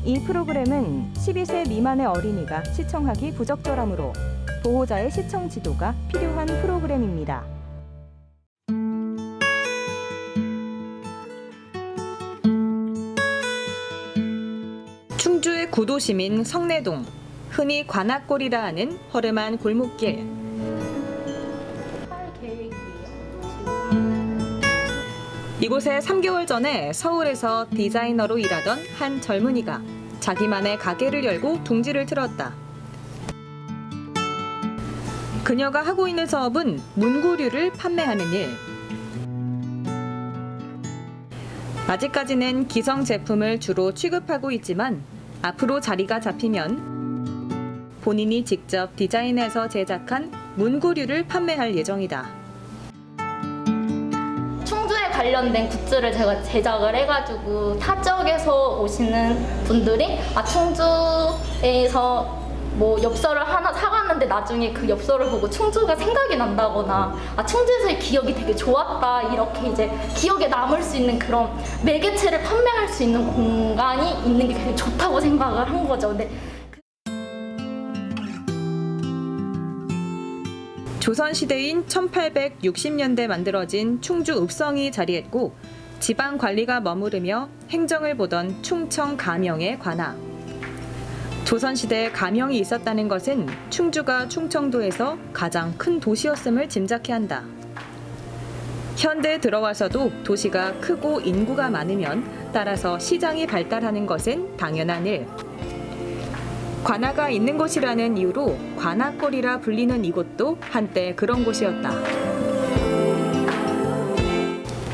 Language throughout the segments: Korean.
이 프로그램은 12세 미만의 어린이가 시청하기 부적절하므로 보호자의 시청 지도가 필요한 프로그램입니다. 충주의 구도심인 성내동, 흔히 관악골이라 하는 허름한 골목길. 이곳에 3개월 전에 서울에서 디자이너로 일하던 한 젊은이가 자기만의 가게를 열고 둥지를 틀었다. 그녀가 하고 있는 사업은 문구류를 판매하는 일. 아직까지는 기성 제품을 주로 취급하고 있지만 앞으로 자리가 잡히면 본인이 직접 디자인해서 제작한 문구류를 판매할 예정이다. 충주에 관련된 굿즈를 제가 제작을 해가지고 타 지역에서 오시는 분들이 충주에서 뭐 엽서를 하나 사갔는데 나중에 그 엽서를 보고 충주가 생각이 난다거나 충주에서의 기억이 되게 좋았다, 이렇게 이제 기억에 남을 수 있는 그런 매개체를 판매할 수 있는 공간이 있는 게 되게 좋다고 생각을 한 거죠. 근데 조선시대인 1860년대 만들어진 충주 읍성이 자리했고 지방 관리가 머무르며 행정을 보던 충청 가명의 관아. 조선시대에 가명이 있었다는 것은 충주가 충청도에서 가장 큰 도시였음을 짐작케 한다. 현대에 들어와서도 도시가 크고 인구가 많으면 따라서 시장이 발달하는 것은 당연한 일. 관아가 있는 곳이라는 이유로 관악골이라 불리는 이곳도 한때 그런 곳이었다.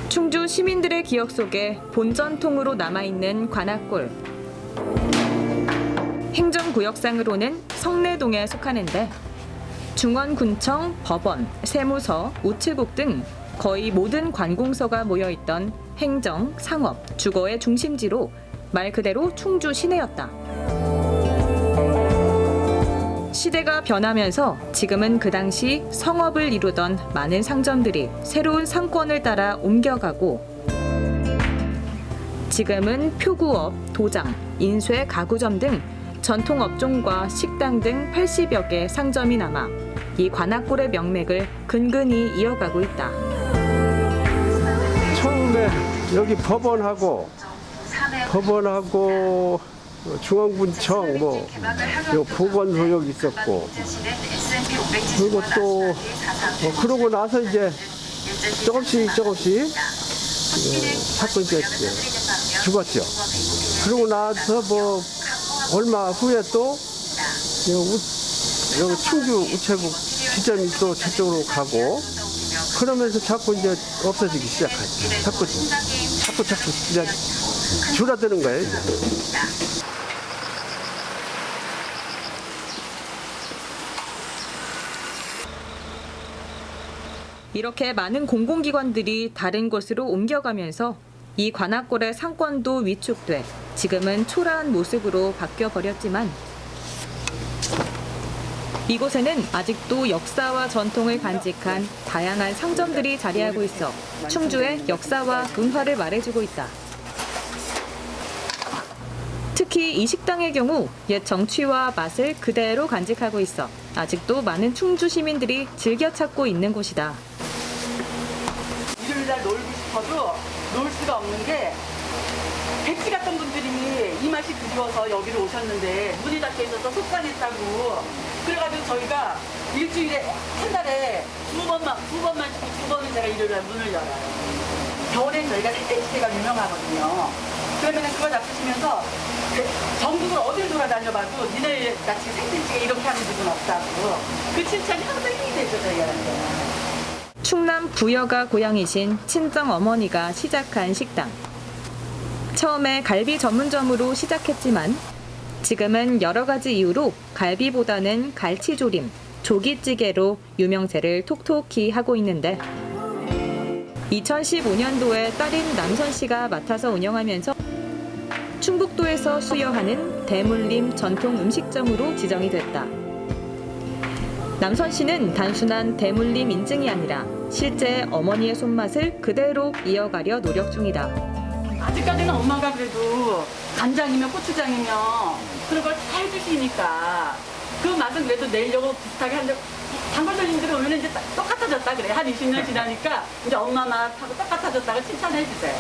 충주 시민들의 기억 속에 본전통으로 남아있는 관악골. 행정구역상으로는 성내동에 속하는데 중원군청, 법원, 세무서, 우체국 등 거의 모든 관공서가 모여있던 행정, 상업, 주거의 중심지로 말 그대로 충주 시내였다. 시대가 변하면서 지금은 그 당시 성업을 이루던 많은 상점들이 새로운 상권을 따라 옮겨가고 지금은 표구업, 도장, 인쇄, 가구점 등 전통업종과 식당 등 80여 개 상점이 남아 이 관악골의 명맥을 근근히 이어가고 있다. 처음에 여기 법원하고 중앙군청 요 보건소 여기 있었고, 그리고 또 그러고 나서 이제 조금씩 자꾸 이제 죽었죠. 그러고 나서 뭐 얼마 후에 또 여기 충주 우체국 지점이 또 저쪽으로 가고, 그러면서 자꾸 이제 없어지기 시작하죠. 자꾸 그냥 줄어드는 거예요. 이제. 이렇게 많은 공공기관들이 다른 곳으로 옮겨가면서 이 관악골의 상권도 위축돼 지금은 초라한 모습으로 바뀌어버렸지만 이곳에는 아직도 역사와 전통을 간직한 다양한 상점들이 자리하고 있어 충주의 역사와 문화를 말해주고 있다. 특히 이 식당의 경우 옛 정취와 맛을 그대로 간직하고 있어 아직도 많은 충주 시민들이 즐겨 찾고 있는 곳이다. 일요일날 놀고 싶어도 놀 수가 없는 게 백지 같은 분들이 이 맛이 그리워서 여기로 오셨는데 문이 닫혀 있어서 속상했다고, 그래가지고 저희가 일주일에 한 달에 두 번만 제가 일요일날 문을 열어요. 겨울엔 저희가 새떼시대가 유명하거든요. 그러면 그거 잡수시면서 전국을 어딜 돌아다녀봐도 니네 같이 생태찌개 이렇게 하는 집은 없다고 그 칭찬이 항상 힘이 되죠, 저희한테. 충남 부여가 고향이신 친정 어머니가 시작한 식당. 처음에 갈비 전문점으로 시작했지만 지금은 여러 가지 이유로 갈비보다는 갈치조림, 조기찌개로 유명세를 톡톡히 하고 있는데 2015년도에 딸인 남선 씨가 맡아서 운영하면서 충북도에서 수여하는 대물림 전통 음식점으로 지정이 됐다. 남선 씨는 단순한 대물림 인증이 아니라 실제 어머니의 손맛을 그대로 이어가려 노력 중이다. 아직까지는 엄마가 그래도 간장이면 고추장이면 그런 걸 다 해주시니까 그 맛은 그래도 내려고 비슷하게 하는데 단골 손님들이 오면 이제 똑같아졌다 그래. 한 20년 지나니까 이제 엄마 맛하고 똑같아졌다고 칭찬해 주세요.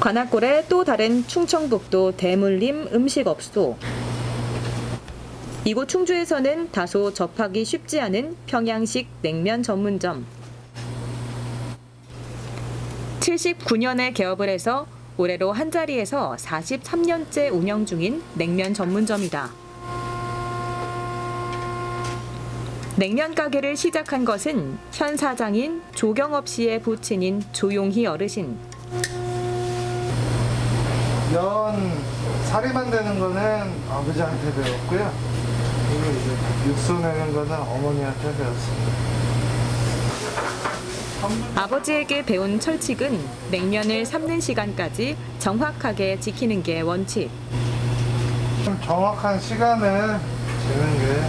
관악골의 또 다른 충청북도 대물림 음식업소. 이곳 충주에서는 다소 접하기 쉽지 않은 평양식 냉면 전문점. 79년에 개업을 해서 올해로 한자리에서 43년째 운영 중인 냉면 전문점이다. 냉면 가게를 시작한 것은 현 사장인 조경업 씨의 부친인 조용희 어르신. 면 사리 만드는 거는 아버지한테 배웠고요. 그리고 이제 육수 내는 거는 어머니한테 배웠습니다. 아버지에게 배운 철칙은 냉면을 삶는 시간까지 정확하게 지키는 게 원칙. 좀 정확한 시간을 재는 게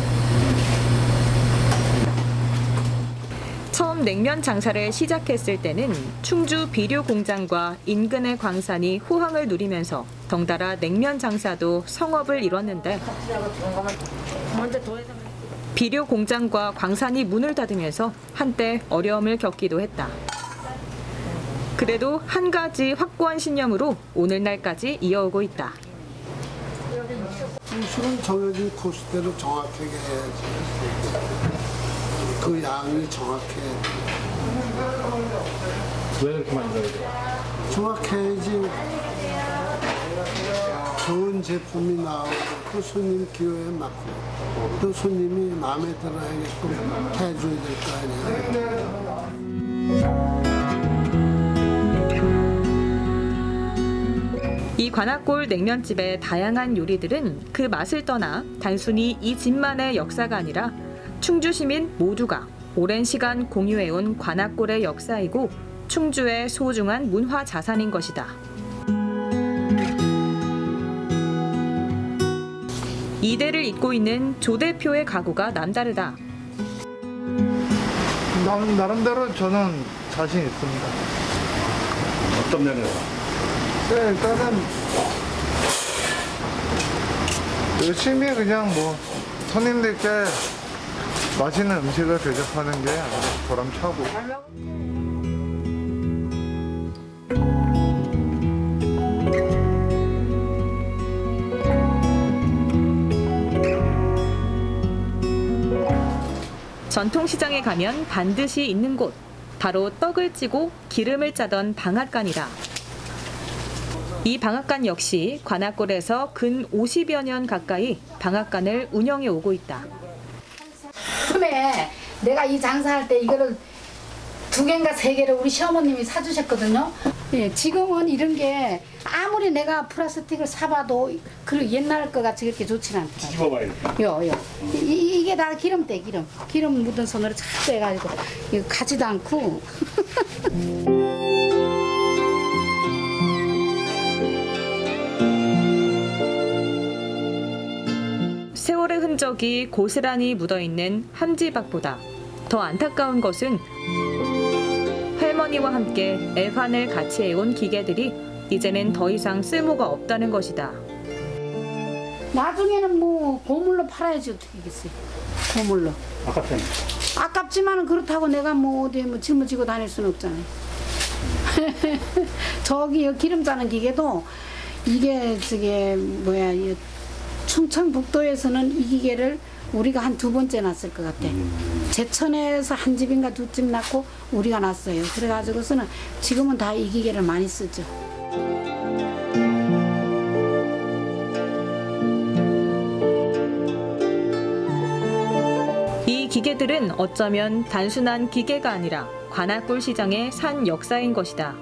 처음 냉면 장사를 시작했을 때는 충주 비료 공장과 인근의 광산이 호황을 누리면서 덩달아 냉면 장사도 성업을 이뤘는데 비료 공장과 광산이 문을 닫으면서 한때 어려움을 겪기도 했다. 그래도 한 가지 확고한 신념으로 오늘날까지 이어오고 있다. 술은 정해진 코스대로 정확하게 해야지. 그 양이 정확해야 돼. 왜 그렇게 많이 넣어야 돼요? 정확해야지 좋은 제품이 나오고 그 손님 기호에 맞고 또 손님이 마음에 들어야겠고 해줘야 될 거 아니야. 이 관악골 냉면집의 다양한 요리들은 그 맛을 떠나 단순히 이 집만의 역사가 아니라 충주 시민 모두가 오랜 시간 공유해온 관악골의 역사이고 충주의 소중한 문화 자산인 것이다. 이대를 잇고 있는 조 대표의 각오가 남다르다. 나름대로 저는 자신 있습니다. 어떤 면에서? 네, 일단은 열심히 그냥 뭐 손님들께 맛있는 음식을 대접하는 게 아주 보람차고. 전통시장에 가면 반드시 있는 곳, 바로 떡을 찌고 기름을 짜던 방앗간이다. 이 방앗간 역시 관악골에서 근 50여 년 가까이 방앗간을 운영해 오고 있다. 처음에 내가 이 장사할 때 이거를 2개인가 3개를 우리 시어머님이 사주셨거든요. 예, 지금은 이런 게 아무리 내가 플라스틱을 사봐도 그 옛날 거 같이 그렇게 좋지는 않더라고요. 집어봐야 요. 이게 다 기름때 기름 묻은 손으로 자꾸 해가지고 이거 가지도 않고. 세월의 흔적이 고스란히 묻어있는 함지박보다 더 안타까운 것은 할머니와 함께 애환을 같이 해온 기계들이 이제는 더 이상 쓸모가 없다는 것이다. 나중에는 뭐 고물로 팔아야지 어떻게겠어요. 고물로. 아깝잖아요. 아깝지만은 그렇다고 내가 뭐 어디 뭐 짊어지고 다닐 수는 없잖아요. 저기 기름 짜는 기계도 이게 저게 뭐야 이 충청북도에서는 이 기계를 우리가 한 2번째 났을 것 같아. 제천에서 한 집인가 2집 났고 우리가 났어요. 그래가지고서는 지금은 다 이 기계를 많이 쓰죠. 이 기계들은 어쩌면 단순한 기계가 아니라 관악골 시장의 산 역사인 것이다.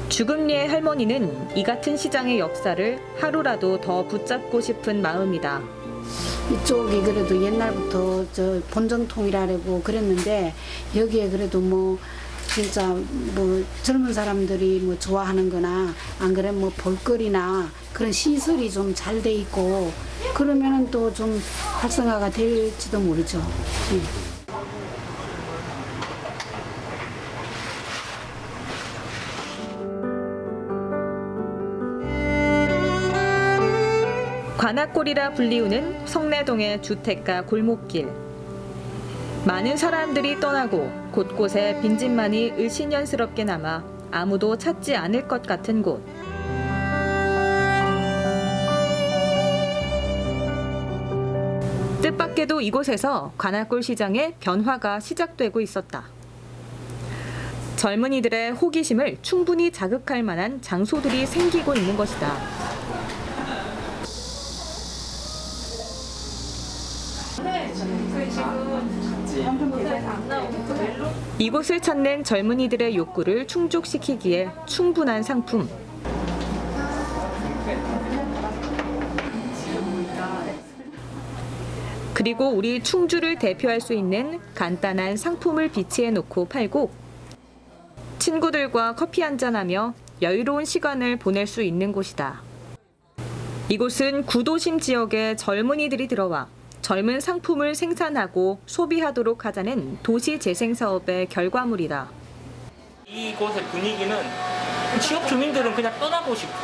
주금리의 할머니는 이 같은 시장의 역사를 하루라도 더 붙잡고 싶은 마음이다. 이쪽이 그래도 옛날부터 저 본정통이라고 그랬는데 여기에 그래도 뭐 진짜 뭐 젊은 사람들이 뭐 좋아하는 거나 안 그러면 뭐 볼거리나 그런 시설이 좀 잘 돼 있고 그러면은 또 좀 활성화가 될지도 모르죠. 예. 관악골이라 불리우는 성내동의 주택가 골목길. 많은 사람들이 떠나고 곳곳에 빈집만이 을씨년스럽게 남아 아무도 찾지 않을 것 같은 곳. 뜻밖에도 이곳에서 관악골 시장의 변화가 시작되고 있었다. 젊은이들의 호기심을 충분히 자극할 만한 장소들이 생기고 있는 것이다. 이곳을 찾는 젊은이들의 욕구를 충족시키기에 충분한 상품. 그리고 우리 충주를 대표할 수 있는 간단한 상품을 비치해 놓고 팔고 친구들과 커피 한잔하며 여유로운 시간을 보낼 수 있는 곳이다. 이곳은 구도심 지역의 젊은이들이 들어와 젊은 상품을 생산하고 소비하도록 하자는 도시 재생 사업의 결과물이다. 이곳의 분위기는 지역 주민들은 그냥 떠나고 싶은,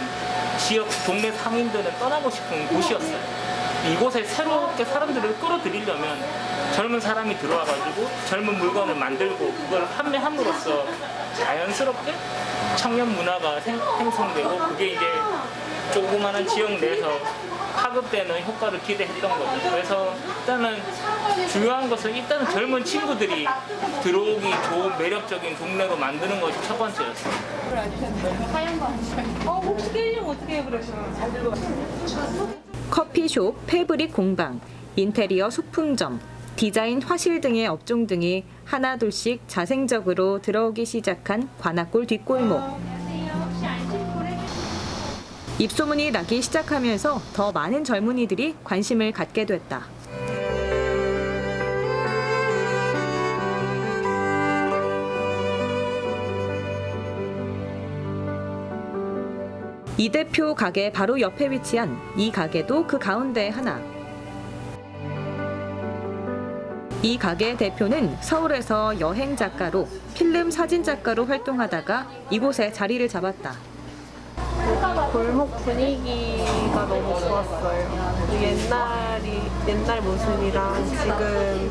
지역 동네 상인들은 떠나고 싶은 곳이었어요. 이곳에 새롭게 사람들을 끌어들이려면 젊은 사람이 들어와가지고 젊은 물건을 만들고 그걸 판매함으로써 자연스럽게 청년 문화가 생성되고 그게 이제 조그마한 지역 내에서 파급되는 효과를 기대했던 거죠. 그래서 일단은 중요한 것은 일단은 젊은 친구들이 들어오기 좋은 매력적인 동네로 만드는 것이 첫 번째였어요. 커피숍, 패브릭 공방, 인테리어 소품점, 디자인 화실 등의 업종 등이 하나둘씩 자생적으로 들어오기 시작한 관악골 뒷골목. 입소문이 나기 시작하면서 더 많은 젊은이들이 관심을 갖게 됐다. 이 대표 가게 바로 옆에 위치한 이 가게도 그 가운데 하나. 이 가게 대표는 서울에서 여행 작가로 필름 사진 작가로 활동하다가 이곳에 자리를 잡았다. 골목 분위기가 너무 좋았어요. 옛날 모습이랑 지금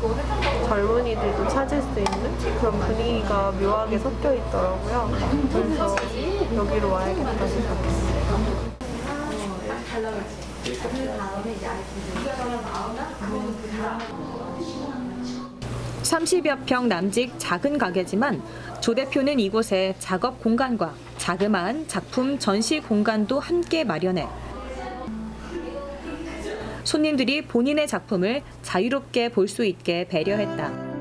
젊은이들도 찾을 수 있는 그런 분위기가 묘하게 섞여 있더라고요. 그래서 여기로 와야겠다 생각했어요. 30여 평 남짓 작은 가게지만 조 대표는 이곳에 작업 공간과 자그마한 작품 전시 공간도 함께 마련해 손님들이 본인의 작품을 자유롭게 볼 수 있게 배려했다.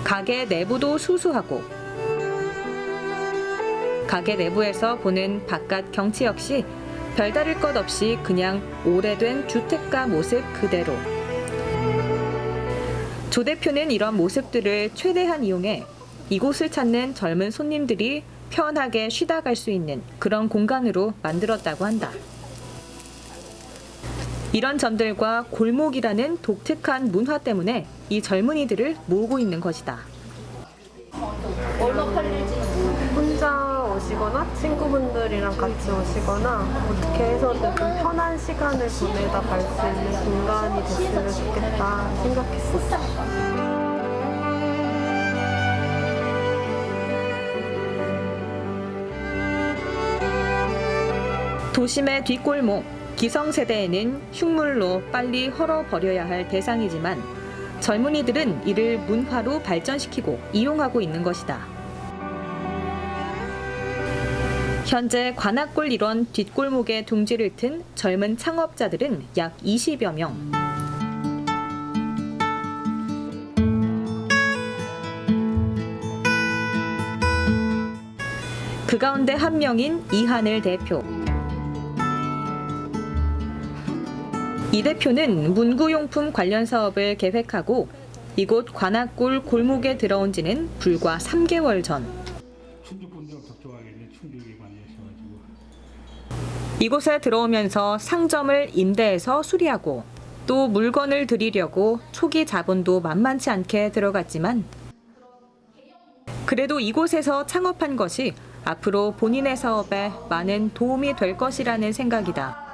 가게 내부도 수수하고 가게 내부에서 보는 바깥 경치 역시 별다를 것 없이 그냥 오래된 주택가 모습 그대로. 조 대표는 이런 모습들을 최대한 이용해 이곳을 찾는 젊은 손님들이 편하게 쉬다 갈 수 있는 그런 공간으로 만들었다고 한다. 이런 점들과 골목이라는 독특한 문화 때문에 이 젊은이들을 모으고 있는 것이다. 얼마 팔릴지 혼자 오시거나 친구분들이랑 같이 오시거나 어떻게 해서든 좀 편한 시간을 보내다 갈 수 있는 공간이 됐으면 좋겠다 생각했었어요. 도심의 뒷골목, 기성세대에는 흉물로 빨리 헐어버려야 할 대상이지만 젊은이들은 이를 문화로 발전시키고 이용하고 있는 것이다. 현재 관악골 일원 뒷골목에 둥지를 튼 젊은 창업자들은 약 20여 명. 그 가운데 한 명인 이하늘 대표. 이 대표는 문구용품 관련 사업을 계획하고 이곳 관악골 골목에 들어온 지는 불과 3개월 전. 충주분들 걱정하겠네. 충주에 많이 하셔가지고. 이곳에 들어오면서 상점을 임대해서 수리하고 또 물건을 들이려고 초기 자본도 만만치 않게 들어갔지만 그래도 이곳에서 창업한 것이 앞으로 본인의 사업에 많은 도움이 될 것이라는 생각이다.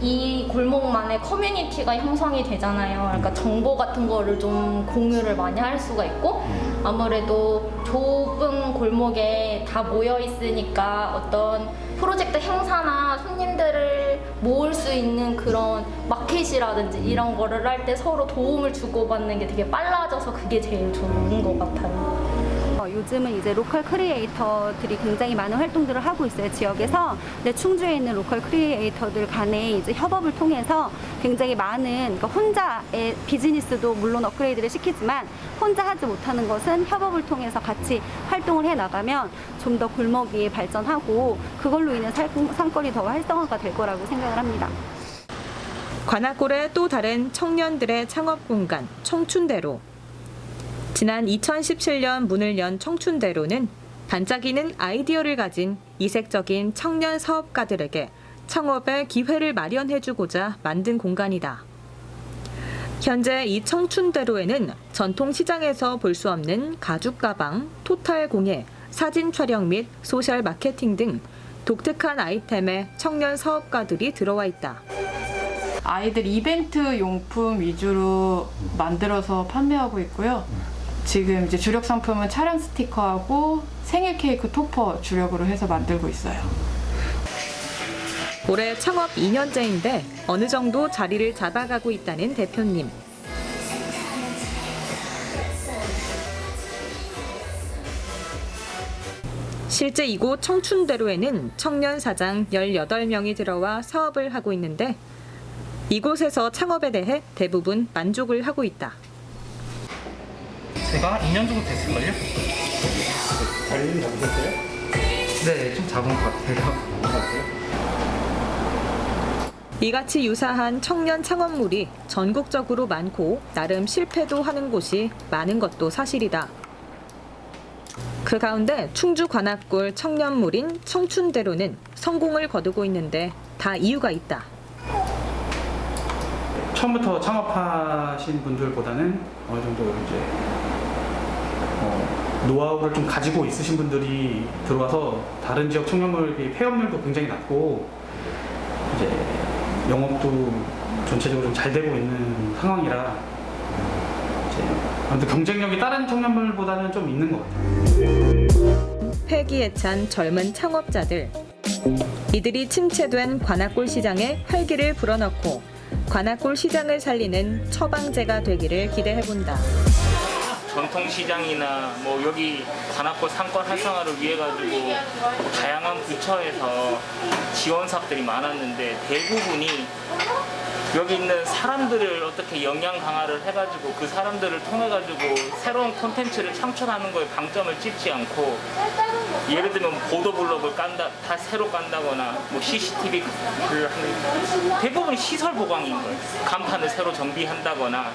이 골목만의 커뮤니티가 형성이 되잖아요. 그러니까 정보 같은 거를 좀 공유를 많이 할 수가 있고 아무래도 좁은 골목에 다 모여 있으니까 어떤 프로젝트 행사나 손님들을 모을 수 있는 그런 마켓이라든지 이런 거를 할 때 서로 도움을 주고받는 게 되게 빨라져서 그게 제일 좋은 것 같아요. 요즘은 이제 로컬 크리에이터들이 굉장히 많은 활동들을 하고 있어요, 지역에서. 근데 충주에 있는 로컬 크리에이터들 간에 이제 협업을 통해서 굉장히 많은, 그러니까 혼자의 비즈니스도 물론 업그레이드를 시키지만 혼자 하지 못하는 것은 협업을 통해서 같이 활동을 해 나가면 좀 더 골목이 발전하고 그걸로 인해 상권이 더 활성화가 될 거라고 생각을 합니다. 관악골의 또 다른 청년들의 창업 공간, 청춘대로. 지난 2017년 문을 연 청춘대로는 반짝이는 아이디어를 가진 이색적인 청년 사업가들에게 창업의 기회를 마련해주고자 만든 공간이다. 현재 이 청춘대로에는 전통 시장에서 볼 수 없는 가죽 가방, 토탈 공예, 사진 촬영 및 소셜 마케팅 등 독특한 아이템의 청년 사업가들이 들어와 있다. 아이들 이벤트 용품 위주로 만들어서 판매하고 있고요. 지금 이제 주력 상품은 차량 스티커하고 생일 케이크 토퍼 주력으로 해서 만들고 있어요. 올해 창업 2년째인데 어느 정도 자리를 잡아가고 있다는 대표님. 실제 이곳 청춘대로에는 청년 사장 18명이 들어와 사업을 하고 있는데 이곳에서 창업에 대해 대부분 만족을 하고 있다. 제가 2년 정도 됐을걸요? 자리는 잡으셨어요? 네, 좀 잡은 것 같아요. 이같이 유사한 청년 창업물이 전국적으로 많고 나름 실패도 하는 곳이 많은 것도 사실이다. 그 가운데 충주 관악골 청년물인 청춘대로는 성공을 거두고 있는데 다 이유가 있다. 처음부터 창업하신 분들보다는 어느 정도 이제 노하우를 좀 가지고 있으신 분들이 들어와서 다른 지역 청년물 비해 폐업률도 굉장히 낮고 이제 영업도 전체적으로 좀 잘 되고 있는 상황이라 이제 아무튼 경쟁력이 다른 청년물보다는 좀 있는 것 같아요. 회기에 찬 젊은 창업자들. 이들이 침체된 관악골 시장에 활기를 불어넣고 관악골 시장을 살리는 처방제가 되기를 기대해본다. 전통시장이나 뭐 여기 관악골 상권 활성화를 위해 가지고 다양한 부처에서 지원 사업들이 많았는데 대부분이 여기 있는 사람들을 어떻게 역량 강화를 해가지고 그 사람들을 통해 가지고 새로운 콘텐츠를 창출하는 거에 방점을 찍지 않고 예를 들면 보도블록을 다 새로 깐다거나 뭐 CCTV를 하는 대부분 시설 보강인 거예요. 간판을 새로 정비한다거나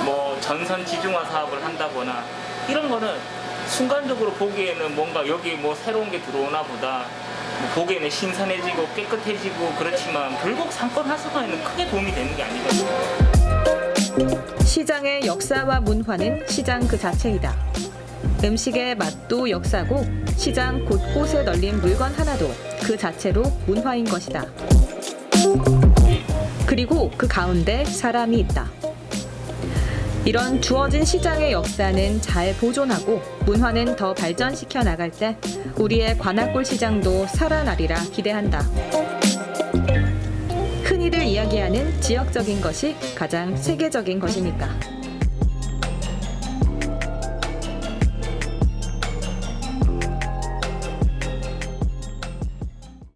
뭐 전선 지중화 사업을 한다거나 이런 거는 순간적으로 보기에는 뭔가 여기 뭐 새로운 게 들어오나 보다 보기에는 신선해지고 깨끗해지고 그렇지만 결국 상권 활성화에는 크게 도움이 되는 게 아니거든요. 시장의 역사와 문화는 시장 그 자체이다. 음식의 맛도 역사고 시장 곳곳에 널린 물건 하나도 그 자체로 문화인 것이다. 그리고 그 가운데 사람이 있다. 이런 주어진 시장의 역사는 잘 보존하고 문화는 더 발전시켜 나갈 때 우리의 관악골 시장도 살아나리라 기대한다. 흔히들 이야기하는 지역적인 것이 가장 세계적인 것이니까.